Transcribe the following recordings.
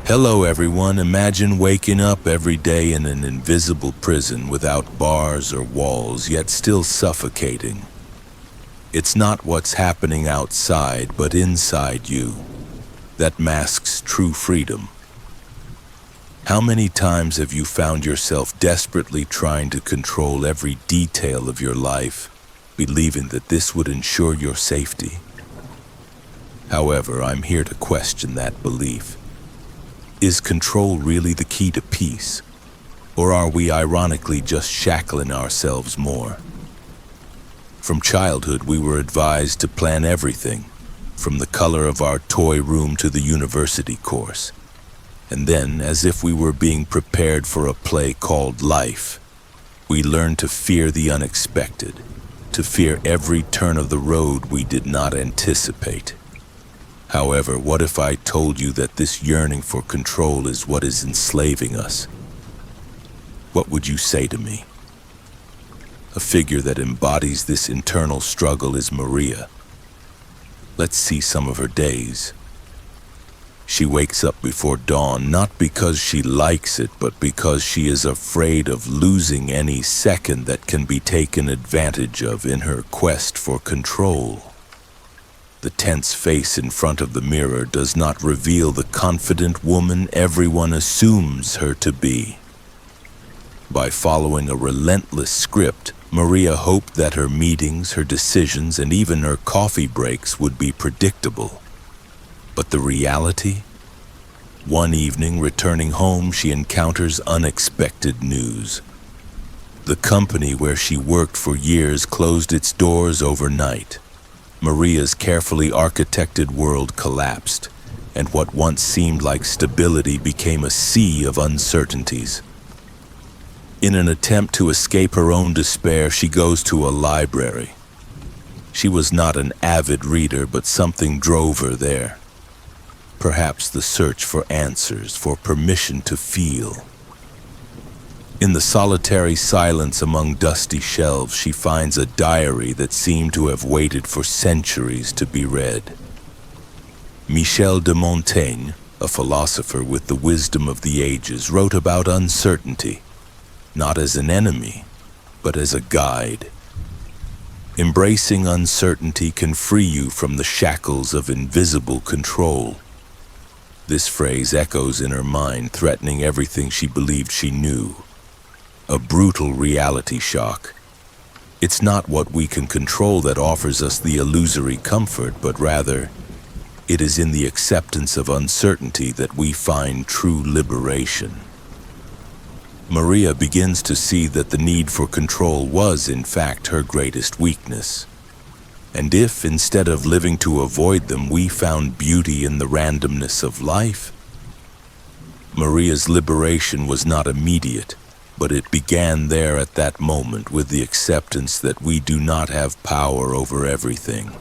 Hello everyone, imagine waking up every day in an invisible prison without bars or walls, yet still suffocating. It's not what's happening outside, but inside you, that masks true freedom. How many times have you found yourself desperately trying to control every detail of your life, believing that this would ensure your safety? However, I'm here to question that belief. Is control really the key to peace? Or are we ironically just shackling ourselves more? From childhood, we were advised to plan everything, from the color of our toy room to the university course. And then, as if we were being prepared for a play called life, we learned to fear the unexpected, to fear every turn of the road we did not anticipate. However, what if I told you that this yearning for control is what is enslaving us? What would you say to me? A figure that embodies this internal struggle is Maria. Let's see some of her days. She wakes up before dawn, not because she likes it, but because she is afraid of losing any second that can be taken advantage of in her quest for control. The tense face in front of the mirror does not reveal the confident woman everyone assumes her to be. By following a relentless script, Maria hoped that her meetings, her decisions, and even her coffee breaks would be predictable. But the reality? One evening, returning home, she encounters unexpected news. The company where she worked for years closed its doors overnight. Maria's carefully architected world collapsed, and what once seemed like stability became a sea of uncertainties. In an attempt to escape her own despair, she goes to a library. She was not an avid reader, but something drove her there. Perhaps the search for answers, for permission to feel. In the solitary silence among dusty shelves, she finds a diary that seemed to have waited for centuries to be read. Michel de Montaigne, a philosopher with the wisdom of the ages, wrote about uncertainty, not as an enemy, but as a guide. Embracing uncertainty can free you from the shackles of invisible control. This phrase echoes in her mind, threatening everything she believed she knew. A brutal reality shock. It's not what we can control that offers us the illusory comfort, but rather, it is in the acceptance of uncertainty that we find true liberation. Maria begins to see that the need for control was, in fact, her greatest weakness. And if, instead of living to avoid them, we found beauty in the randomness of life? Maria's liberation was not immediate, but it began there at that moment with the acceptance that we do not have power over everything.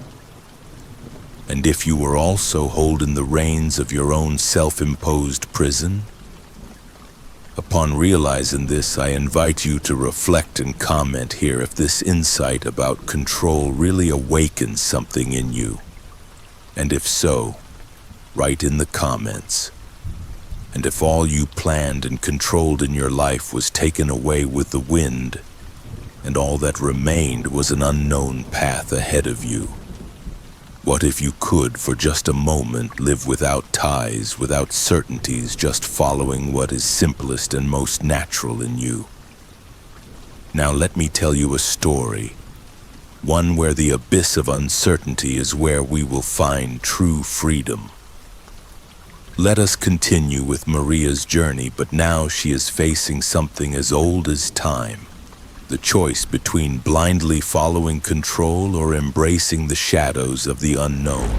And if you were also holding the reins of your own self-imposed prison? Upon realizing this, I invite you to reflect and comment here if this insight about control really awakens something in you. And if so, write in the comments. And if all you planned and controlled in your life was taken away with the wind, and all that remained was an unknown path ahead of you, what if you could, for just a moment, live without ties, without certainties, just following what is simplest and most natural in you? Now let me tell you a story, one where the abyss of uncertainty is where we will find true freedom. Let us continue with Maria's journey, but now she is facing something as old as time. The choice between blindly following control or embracing the shadows of the unknown.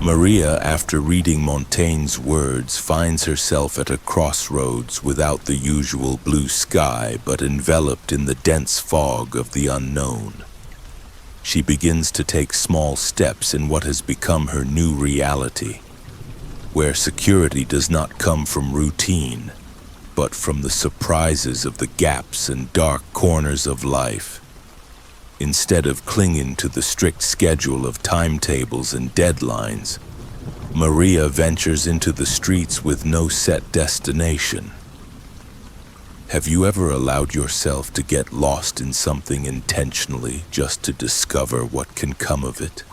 Maria, after reading Montaigne's words, finds herself at a crossroads without the usual blue sky, but enveloped in the dense fog of the unknown. She begins to take small steps in what has become her new reality, where security does not come from routine, but from the surprises of the gaps and dark corners of life. Instead of clinging to the strict schedule of timetables and deadlines, Maria ventures into the streets with no set destination. Have you ever allowed yourself to get lost in something intentionally just to discover what can come of it?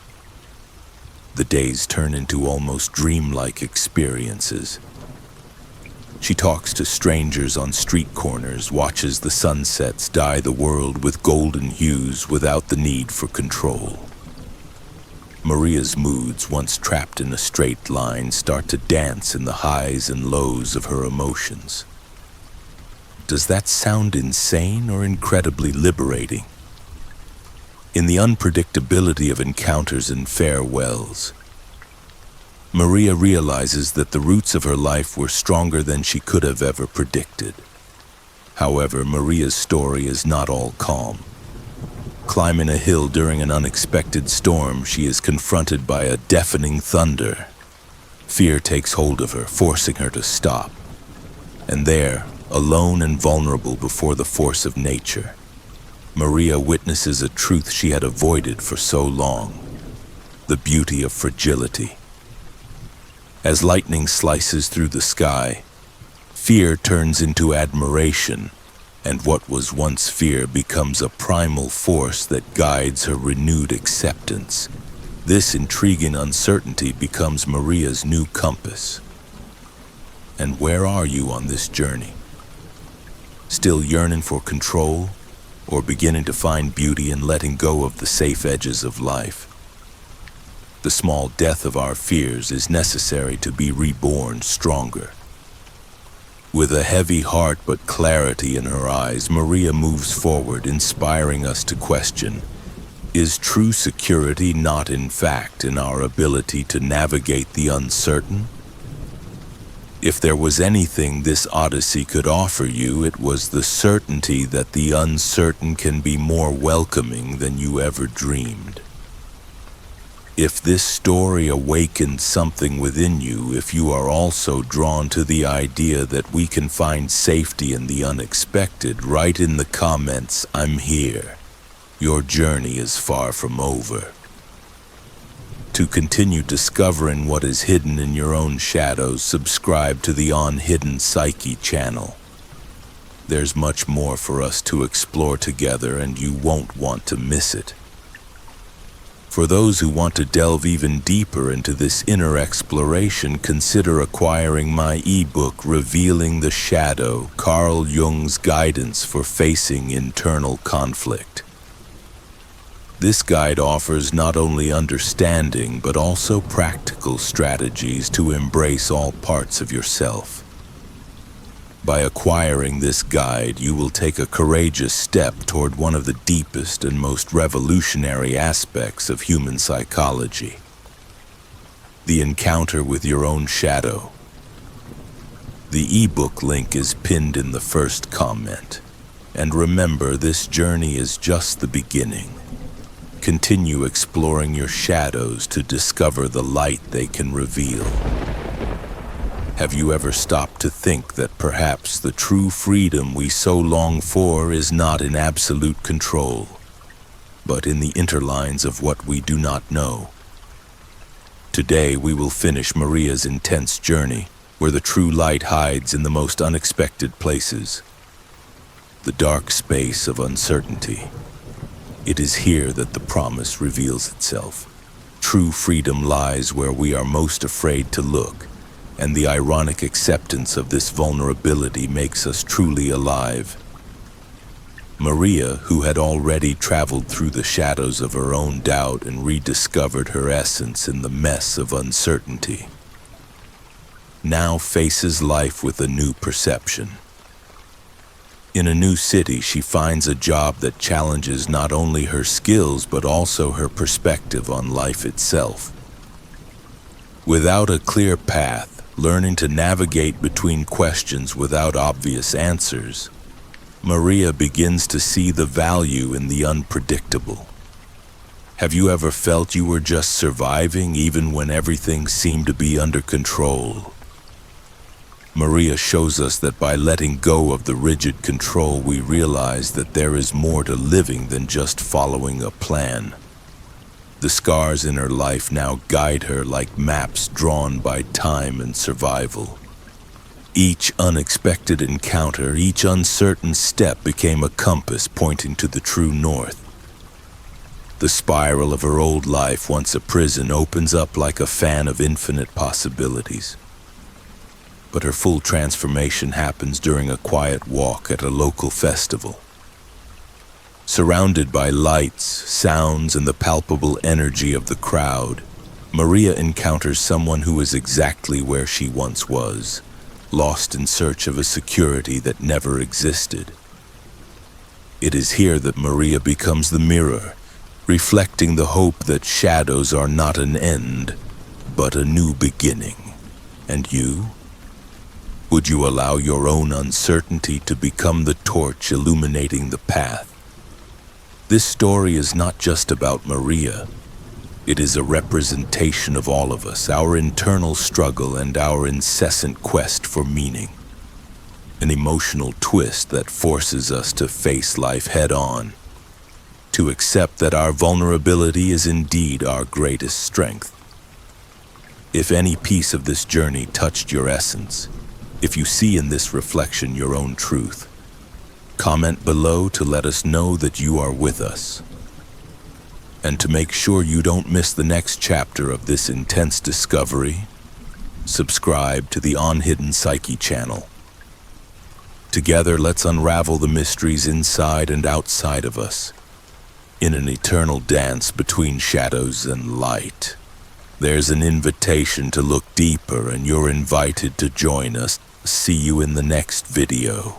The days turn into almost dreamlike experiences. She talks to strangers on street corners, watches the sunsets dye the world with golden hues without the need for control. Maria's moods, once trapped in a straight line, start to dance in the highs and lows of her emotions. Does that sound insane or incredibly liberating? In the unpredictability of encounters and farewells, Maria realizes that the roots of her life were stronger than she could have ever predicted. However, Maria's story is not all calm. Climbing a hill during an unexpected storm, she is confronted by a deafening thunder. Fear takes hold of her, forcing her to stop. And there, alone and vulnerable before the force of nature, Maria witnesses a truth she had avoided for so long: the beauty of fragility. As lightning slices through the sky, fear turns into admiration, and what was once fear becomes a primal force that guides her renewed acceptance. This intriguing uncertainty becomes Maria's new compass. And where are you on this journey? Still yearning for control, or beginning to find beauty in letting go of the safe edges of life? The small death of our fears is necessary to be reborn stronger. With a heavy heart but clarity in her eyes, Maria moves forward, inspiring us to question: is true security not in fact in our ability to navigate the uncertain? If there was anything this odyssey could offer you, it was the certainty that the uncertain can be more welcoming than you ever dreamed. If this story awakened something within you, if you are also drawn to the idea that we can find safety in the unexpected, write in the comments, "I'm here." Your journey is far from over. To continue discovering what is hidden in your own shadows, subscribe to the On Hidden Psyche channel. There's much more for us to explore together, and you won't want to miss it. For those who want to delve even deeper into this inner exploration, consider acquiring my ebook, Revealing the Shadow: Carl Jung's Guidance for Facing Internal Conflict. This guide offers not only understanding, but also practical strategies to embrace all parts of yourself. By acquiring this guide, you will take a courageous step toward one of the deepest and most revolutionary aspects of human psychology: the encounter with your own shadow. The ebook link is pinned in the first comment. And remember, this journey is just the beginning. Continue exploring your shadows to discover the light they can reveal. Have you ever stopped to think that perhaps the true freedom we so long for is not in absolute control, but in the interlines of what we do not know? Today we will finish Maria's intense journey, where the true light hides in the most unexpected places, the dark space of uncertainty. It is here that the promise reveals itself. True freedom lies where we are most afraid to look, and the ironic acceptance of this vulnerability makes us truly alive. Maria, who had already traveled through the shadows of her own doubt and rediscovered her essence in the mess of uncertainty, now faces life with a new perception. In a new city, she finds a job that challenges not only her skills but also her perspective on life itself. Without a clear path, learning to navigate between questions without obvious answers, Maria begins to see the value in the unpredictable. Have you ever felt you were just surviving even when everything seemed to be under control? Maria shows us that by letting go of the rigid control, we realize that there is more to living than just following a plan. The scars in her life now guide her like maps drawn by time and survival. Each unexpected encounter, each uncertain step became a compass pointing to the true north. The spiral of her old life, once a prison, opens up like a fan of infinite possibilities. But her full transformation happens during a quiet walk at a local festival. Surrounded by lights, sounds, and the palpable energy of the crowd, Maria encounters someone who is exactly where she once was, lost in search of a security that never existed. It is here that Maria becomes the mirror, reflecting the hope that shadows are not an end, but a new beginning. And you? Would you allow your own uncertainty to become the torch illuminating the path? This story is not just about Maria. It is a representation of all of us, our internal struggle and our incessant quest for meaning. An emotional twist that forces us to face life head-on, to accept that our vulnerability is indeed our greatest strength. If any piece of this journey touched your essence, if you see in this reflection your own truth, comment below to let us know that you are with us. And to make sure you don't miss the next chapter of this intense discovery, subscribe to the On Hidden Psyche channel. Together, let's unravel the mysteries inside and outside of us, in an eternal dance between shadows and light. There's an invitation to look deeper, and you're invited to join us. See you in the next video.